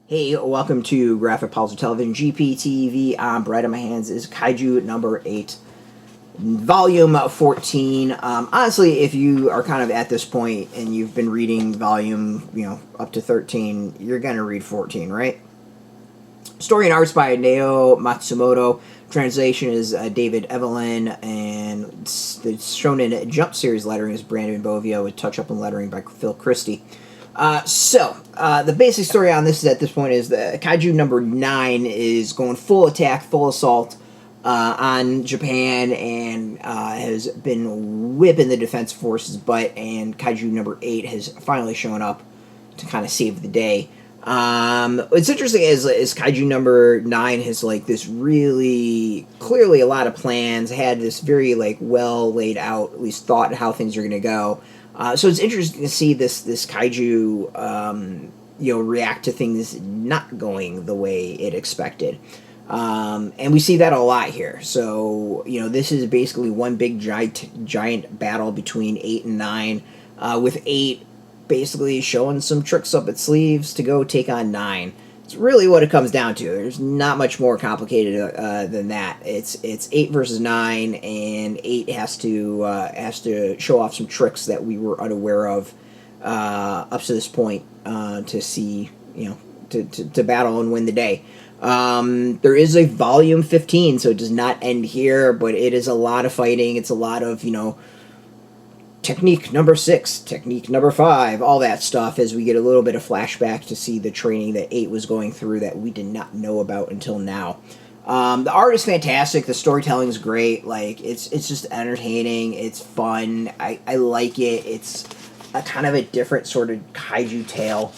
Hey, welcome to Graphic Policy Television, GPTV. I'm Brett. In my hands is Kaiju number 8, volume 14. Honestly, if you are kind of at this point and you've been reading volume, up to 13, you're going to read 14, right? Story and arts by Nao Matsumoto. Translation is David Evelyn, and it's shown in Jump Series lettering is Brandon Bovio with touch-up and lettering by Phil Christie. The basic story on this is at this point is the Kaiju number 9 is going full attack, full assault on Japan, and has been whipping the defense forces' butt, and Kaiju number 8 has finally shown up to kind of save the day. What's interesting is Kaiju number 9 has this really clearly a lot of plans, had this very well laid out, at least thought how things are going to go. So it's interesting to see this kaiju, react to things not going the way it expected. And we see that a lot here. So, this is basically one big giant battle between 8 and 9, with 8 basically showing some tricks up its sleeves to go take on 9. It's really what it comes down to. There's not much more complicated than that. It's 8 versus 9, and 8 has to show off some tricks that we were unaware of up to this point to see, to battle and win the day. There is a volume 15, so it does not end here, but it is a lot of fighting. It's a lot of, technique number 6, technique number 5, all that stuff, as we get a little bit of flashback to see the training that 8 was going through that we did not know about until now. The art is fantastic. The storytelling is great. It's just entertaining. It's fun. I like it. It's a kind of a different sort of kaiju tale.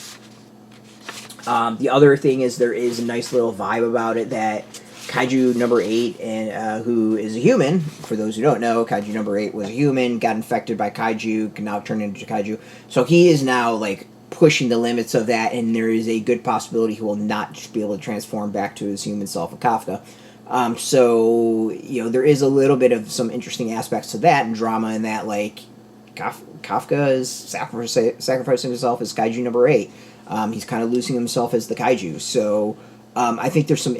The other thing is there is a nice little vibe about it that Kaiju number 8, and who is a human. For those who don't know, Kaiju number 8 was a human, got infected by kaiju, can now turn into kaiju. So he is now pushing the limits of that, and there is a good possibility he will not be able to transform back to his human self of Kafka. So there is a little bit of some interesting aspects to that and drama in that, Kafka is sacrificing himself as Kaiju number 8. He's kind of losing himself as the kaiju. So I think there's some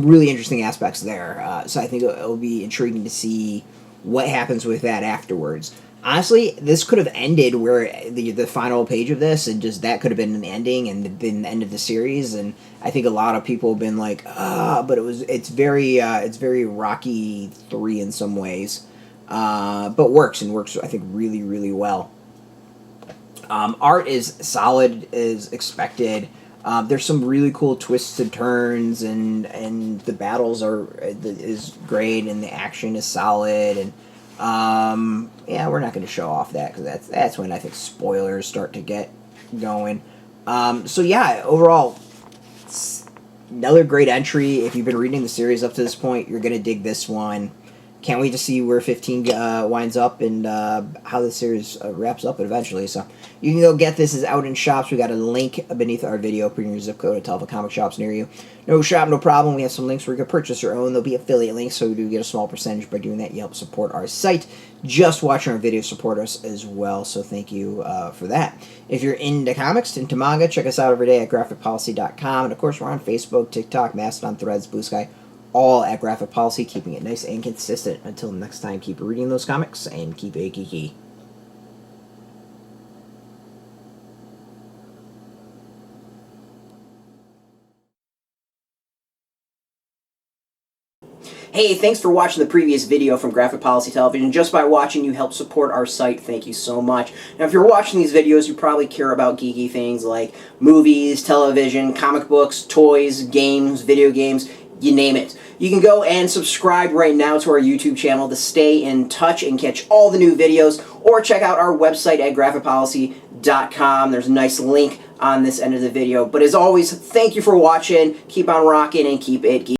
really interesting aspects there. So I think it'll be intriguing to see what happens with that afterwards. Honestly, this could have ended where the final page of this, and just that could have been an ending and been the end of the series. And I think a lot of people have been but it's very Rocky 3 in some ways, but works I think really, really well. Art is solid as expected. There's some really cool twists and turns, and the battles is great, and the action is solid, and we're not going to show off that because that's when I think spoilers start to get going. Overall, it's another great entry. If you've been reading the series up to this point, you're going to dig this one. Can't wait to see where 15 winds up and how the series wraps up eventually. So you can go get this. It's out in shops. We got a link beneath our video. Put in your zip code to tell the comic shops near you. No shop, no problem. We have some links where you can purchase your own. There'll be affiliate links, so we do get a small percentage. By doing that, you help support our site. Just watching our videos support us as well, so thank you for that. If you're into comics, into manga, check us out every day at graphicpolicy.com. And, of course, we're on Facebook, TikTok, Mastodon, Threads, Blue Sky, all at Graphic Policy, keeping it nice and consistent. Until next time, keep reading those comics and keep it geeky. Hey, thanks for watching the previous video from Graphic Policy Television. Just by watching, you help support our site. Thank you so much. Now, if you're watching these videos, you probably care about geeky things like movies, television, comic books, toys, games, video games, you name it. You can go and subscribe right now to our YouTube channel to stay in touch and catch all the new videos, or check out our website at graphicpolicy.com. There's a nice link on this end of the video. But as always, thank you for watching. Keep on rocking and keep it geeky.